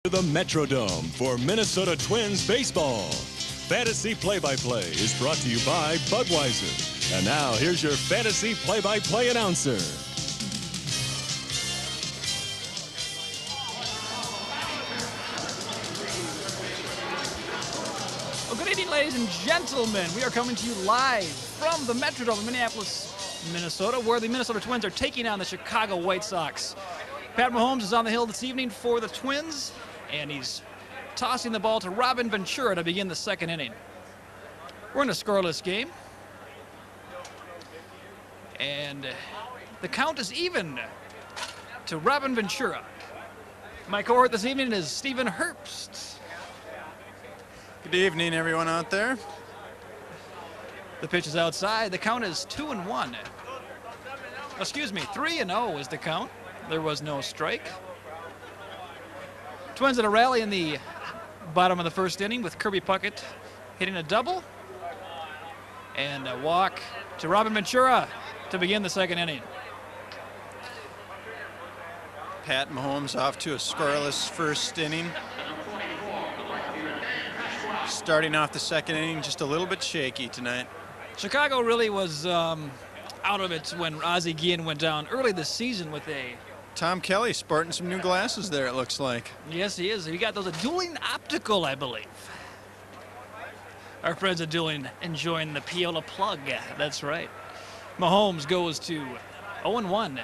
The Metrodome for Minnesota Twins baseball. Fantasy Play-by-Play is brought to you by Budweiser. And now, here's your Fantasy Play-by-Play announcer. Well, good evening, ladies and gentlemen. We are coming to you live from the Metrodome in Minneapolis, Minnesota, where the Minnesota Twins are taking on the Chicago White Sox. Pat Mahomes is on the hill this evening for the Twins, and he's tossing the ball to Robin Ventura to begin the second inning. We're in a scoreless game, and the count is even to Robin Ventura. My cohort this evening is Stephen Herbst. Good evening, everyone out there. The pitch is outside. The count is 2-1. Excuse me, 3-0 is the count. There was no strike. Twins at a rally in the bottom of the first inning with Kirby Puckett hitting a double. And a walk to Robin Ventura to begin the second inning. Pat Mahomes off to a scoreless first inning. Starting off the second inning just a little bit shaky tonight. Chicago really was out of it when Ozzie Guillen went down early this season with a... Tom Kelly sporting some new glasses there, it looks like. Yes, he is. He got those at Dueling Optical, I believe. Our friends at Dueling enjoying the Piola plug. That's right. Mahomes goes to 0-1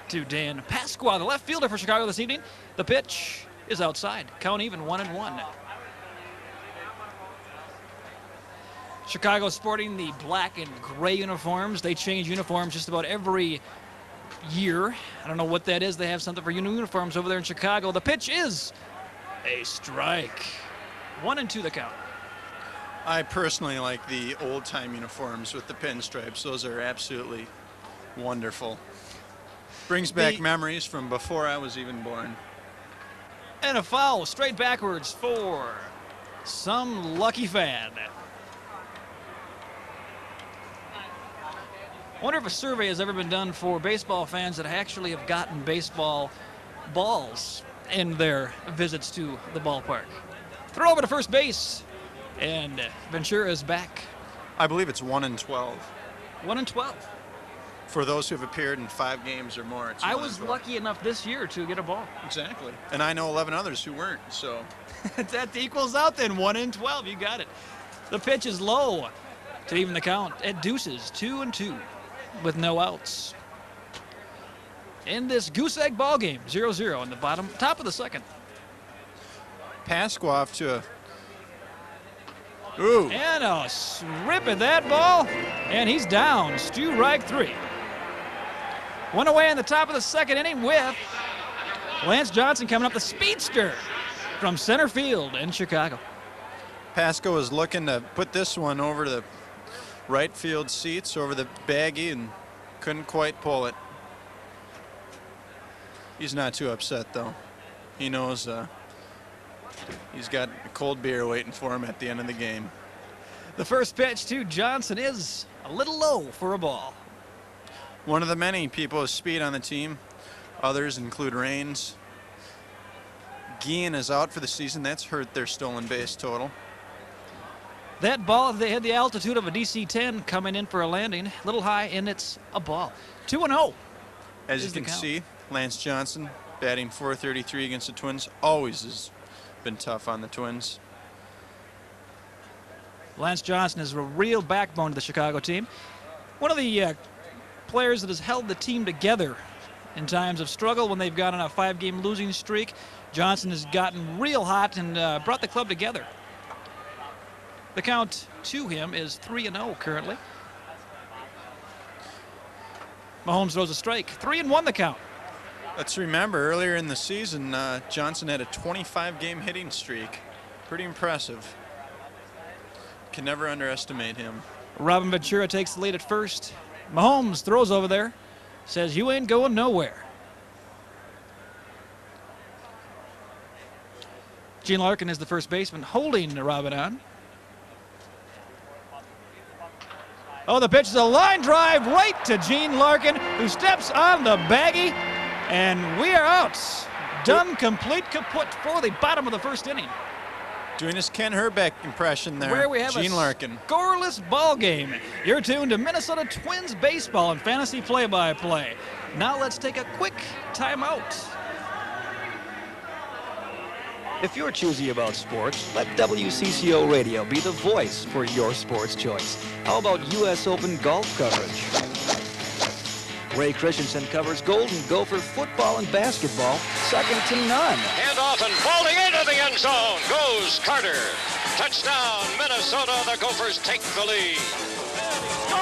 to Dan Pasqua, the left fielder for Chicago this evening. The pitch is outside. Count even 1-1. Chicago sporting the black and gray uniforms. They change uniforms just about every year. I don't know what that is. They have something for uniforms over there in Chicago. The pitch is a strike. 1-2 the count. I personally like the old-time uniforms with the pinstripes. Those are absolutely wonderful. Brings back memories from before I was even born. And a foul straight backwards for some lucky fan. I wonder if a survey has ever been done for baseball fans that actually have gotten baseball balls in their visits to the ballpark. Throw over to first base, and Ventura is back. I believe it's 1-12. 1-12. For those who have appeared in 5 games or more, it's I was lucky enough this year to get a ball. Exactly. And I know 11 others who weren't, so. That equals out then, 1-12. You got it. The pitch is low to even the count. It deuces 2-2 with no outs. In this goose egg ball game, 0-0 in the top of the second. Pasqua off to a ooh. And a rip at that ball, and he's down. Strike 3. One away in the top of the second inning with Lance Johnson coming up, the speedster from center field in Chicago. Pasqua was looking to put this one over the right field seats, over the baggie, and couldn't quite pull it. He's not too upset, though. He knows he's got a cold beer waiting for him at the end of the game. The first pitch to Johnson is a little low for a ball. One of the many people with speed on the team. Others include Raines. Guillen is out for the season. That's hurt their stolen base total. That ball, they had the altitude of a DC-10 coming in for a landing. A little high, and it's a ball. 2-0. As you can see, Lance Johnson batting .433 against the Twins. Always has been tough on the Twins. Lance Johnson is a real backbone to the Chicago team. One of the players that has held the team together in times of struggle when they've gone on a 5-game losing streak. Johnson has gotten real hot and brought the club together. The count to him is 3-0 currently. Mahomes throws a strike. 3-1 the count. Let's remember, earlier in the season, Johnson had a 25-game hitting streak. Pretty impressive. Can never underestimate him. Robin Ventura takes the lead at first. Mahomes throws over there. Says, you ain't going nowhere. Gene Larkin is the first baseman holding Robin on. Oh, the pitch is a line drive right to Gene Larkin, who steps on the baggie, and we are out. done complete kaput for the bottom of the first inning. Doing his Ken Herbeck impression there. Where we have Gene Larkin. Scoreless ball game. You're tuned to Minnesota Twins baseball and fantasy play-by-play. Now let's take a quick timeout. If you're choosy about sports, let WCCO Radio be the voice for your sports choice. How about U.S. Open golf coverage? Ray Christensen covers Golden Gopher football and basketball, second to none. Handoff and falling into the end zone goes Carter. Touchdown, Minnesota. The Gophers take the lead. Score!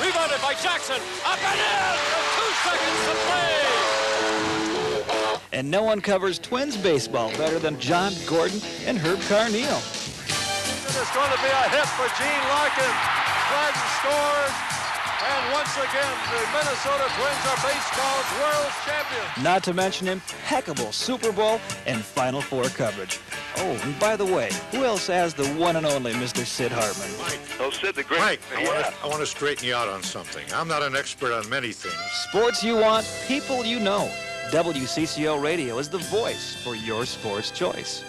Rebounded by Jackson. Up and in with 2 seconds to play. And no one covers Twins baseball better than John Gordon and Herb Carneal. There's going to be a hit for Gene Larkin. Twins scores. And once again, the Minnesota Twins are baseball's world champions. Not to mention impeccable Super Bowl and Final Four coverage. Oh, and by the way, who else has the one and only Mr. Sid Hartman? Mike. Oh, Sid the Great. Mike, Yeah. I want to straighten you out on something. I'm not an expert on many things. Sports you want, people you know. WCCO Radio is the voice for your sports choice.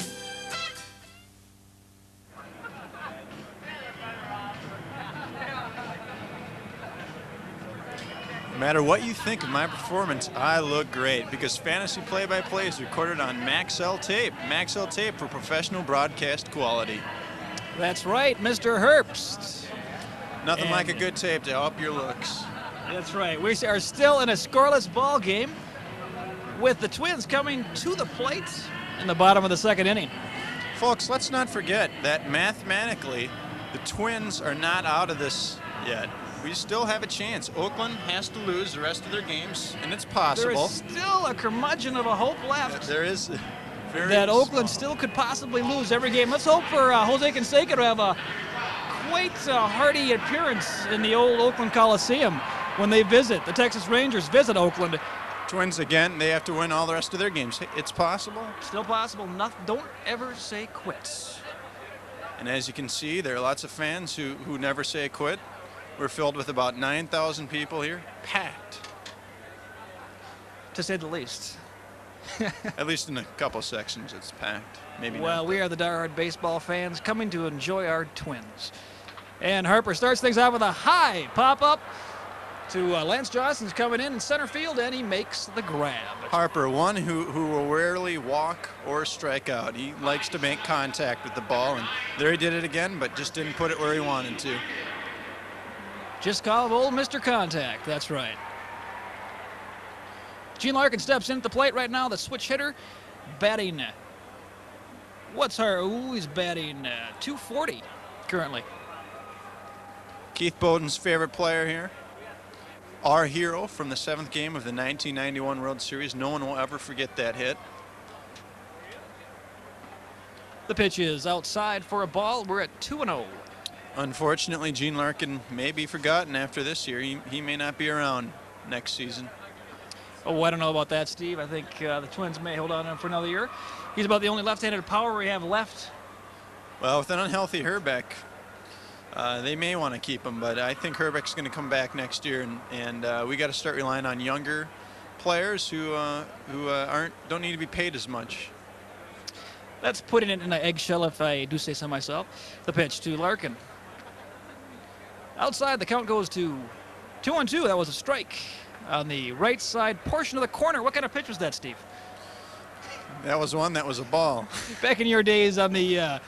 No matter what you think of my performance, I look great because Fantasy Play-by-Play is recorded on Maxell tape. Maxell tape for professional broadcast quality. That's right, Mr. Herbst. Nothing like a good tape to up your looks. That's right. We are still in a scoreless ball game with the Twins coming to the plate in the bottom of the second inning. Folks, let's not forget that mathematically, the Twins are not out of this yet. We still have a chance. Oakland has to lose the rest of their games, and it's possible. There is still a curmudgeon of a hope left. There is. That Oakland still could possibly lose every game. Let's hope for Jose Canseco to have a quite hearty appearance in the old Oakland Coliseum when they visit. The Texas Rangers visit Oakland. Twins again, they have to win all the rest of their games. It's possible. Still possible. Don't ever say quits. And as you can see, there are lots of fans who never say quit. We're filled with about 9,000 people here, packed. To say the least. At least in a couple sections, it's packed. Maybe Well, not. we are the diehard baseball fans coming to enjoy our Twins. And Harper starts things out with a high pop-up to Lance Johnson's coming in center field, and he makes the grab. Harper, one who will rarely walk or strike out. He likes to make contact with the ball, and there he did it again, but just didn't put it where he wanted to. Just call him old Mr. Contact. That's right. Gene Larkin steps in at the plate right now, the switch hitter, batting. He's batting 240 currently. Keith Bowden's favorite player here. Our hero from the 7th game of the 1991 World Series. No one will ever forget that hit. The pitch is outside for a ball. We're at 2-0. Unfortunately, Gene Larkin may be forgotten after this year. He may not be around next season. Oh, I don't know about that, Steve. I think the Twins may hold on to him for another year. He's about the only left-handed power we have left. Well, with an unhealthy Herbeck, they may want to keep him, but I think Herbeck's going to come back next year, and we got to start relying on younger players who don't need to be paid as much. That's putting it in an eggshell, if I do say so myself. The pitch to Larkin. Outside, the count goes to 2-2. That was a strike on the right side portion of the corner. What kind of pitch was that, Steve? That was one. That was a ball. Back in your days on the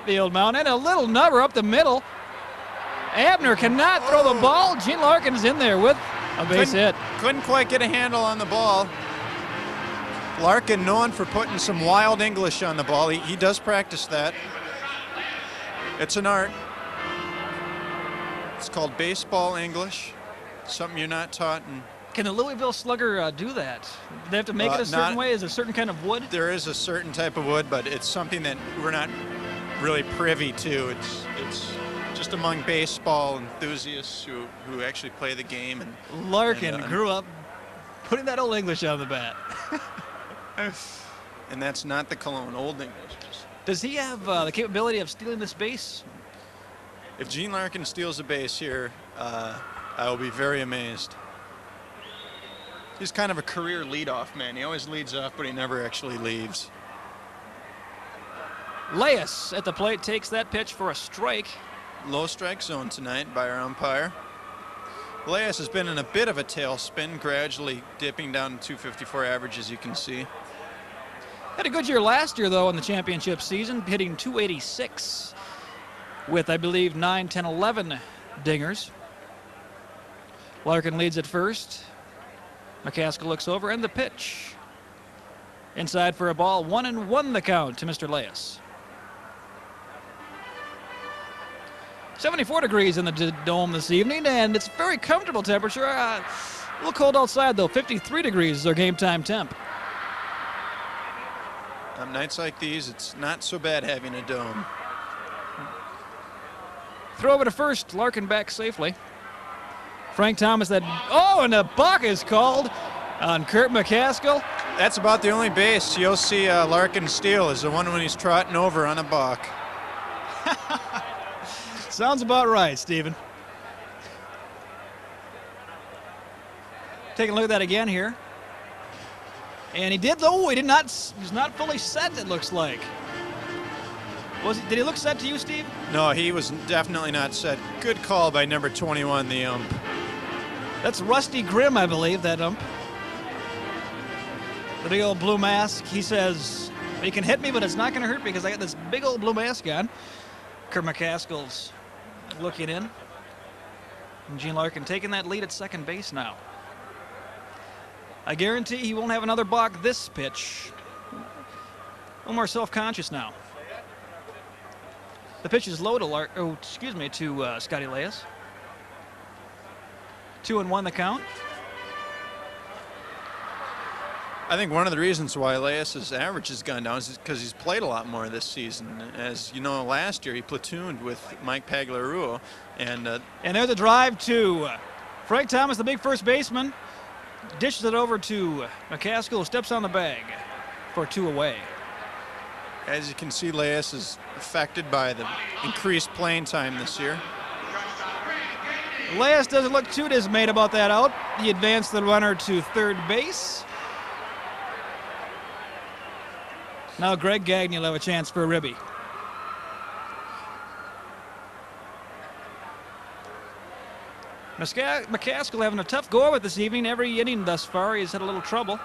old mound, and a little nubber up the middle. Abner cannot throw the ball. Gene Larkin's in there with a base hit. Couldn't quite get a handle on the ball. Larkin known for putting some wild English on the ball. He does practice that. It's an art. It's called baseball English. Something you're not taught in. Can the Louisville Slugger do that? Do they have to make it a certain way? Is there a certain kind of wood? There is a certain type of wood, but it's something that we're not really privy to. It's just among baseball enthusiasts who actually play the game. And Larkin grew up putting that old English on the bat. And that's not the Cologne, Old English. Does he have the capability of stealing this base? If Gene Larkin steals a base here, I will be very amazed. He's kind of a career leadoff man. He always leads off, but he never actually leaves. Leyes at the plate takes that pitch for a strike. Low strike zone tonight by our umpire. Leyes has been in a bit of a tailspin, gradually dipping down to 254 average, as you can see. Had a good year last year, though, in the championship season, hitting 286 with, I believe, 9, 10, 11 dingers. Larkin leads at first. McCaskill looks over, and the pitch. Inside for a ball, 1-1 the count to Mr. Leyes. 74 degrees in the dome this evening, and it's very comfortable temperature. A little cold outside, though. 53 degrees is our game time temp. On nights like these, it's not so bad having a dome. Throw over to first. Larkin back safely. Frank Thomas, and a balk is called on Kurt McCaskill. That's about the only base you'll see Larkin steal is the one when he's trotting over on a balk. Sounds about right, Stephen. Taking a look at that again here. And he did, though. He's not fully set, it looks like. Did he look set to you, Steve? No, he was definitely not set. Good call by number 21, the ump. That's Rusty Grimm, I believe, that ump. The big old blue mask. He says, he can hit me, but it's not going to hurt because I got this big old blue mask on. Kurt McCaskill's looking in. And Gene Larkin taking that lead at second base now. I guarantee he won't have another balk this pitch. A little more self-conscious now. The pitch is low to Scotty Leyes. 2-1 the count. I think one of the reasons why Leyes' average has gone down is because he's played a lot more this season. As you know, last year he platooned with Mike Pagliarulo. And there's a drive to Frank Thomas, the big first baseman. Dishes it over to McCaskill, who steps on the bag for 2 away. As you can see, Leyes is affected by the increased playing time this year. Leyes doesn't look too dismayed about that out. He advanced the runner to third base. Now Greg Gagne will have a chance for a ribby. McCaskill having a tough go of it this evening. Every inning thus far, he's had a little trouble.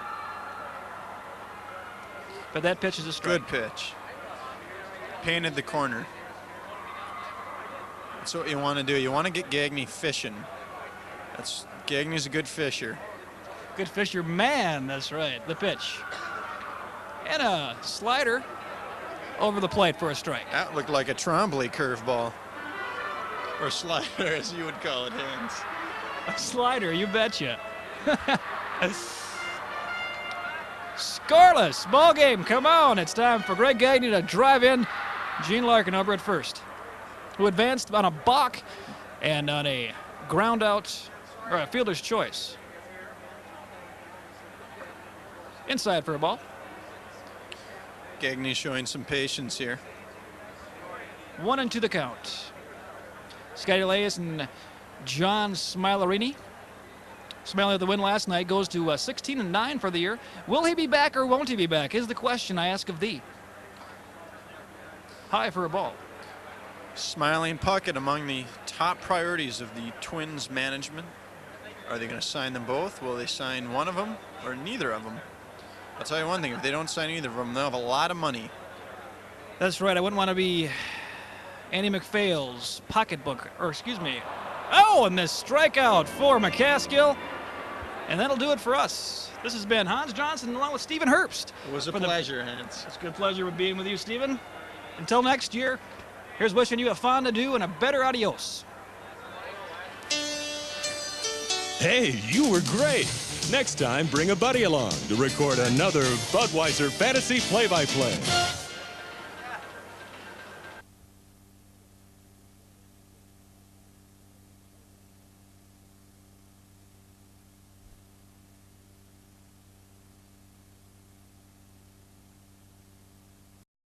But that pitch is a strike. Good pitch. Painted the corner. That's what you want to do. You want to get Gagne fishing. Gagne's a good fisher. Good fisher man, that's right. The pitch. And a slider over the plate for a strike. That looked like a Trombley curveball. Or slider, as you would call it, Hans. A slider, you betcha. Scoreless, ball game, come on. It's time for Greg Gagne to drive in Gene Larkin over at first, who advanced on a balk and on a ground out, or a fielder's choice. Inside for a ball. Gagne showing some patience here. 1-2 the count. Scotty Leyes and John Smilerini. Smiley with the win last night goes to 16-9 for the year. Will he be back or won't he be back is the question I ask of thee. High for a ball. Smiley and Puckett among the top priorities of the Twins management. Are they going to sign them both? Will they sign one of them or neither of them? I'll tell you one thing, if they don't sign either of them, they'll have a lot of money. That's right, I wouldn't want to be Andy McPhail's pocketbook, or excuse me. Oh, and this strikeout for McCaskill. And that'll do it for us. This has been Hans Johnson along with Stephen Herbst. It was a pleasure, Hans. It's a good pleasure being with you, Stephen. Until next year, here's wishing you a fond adieu and a better adios. Hey, you were great. Next time, bring a buddy along to record another Budweiser Fantasy Play-by-Play.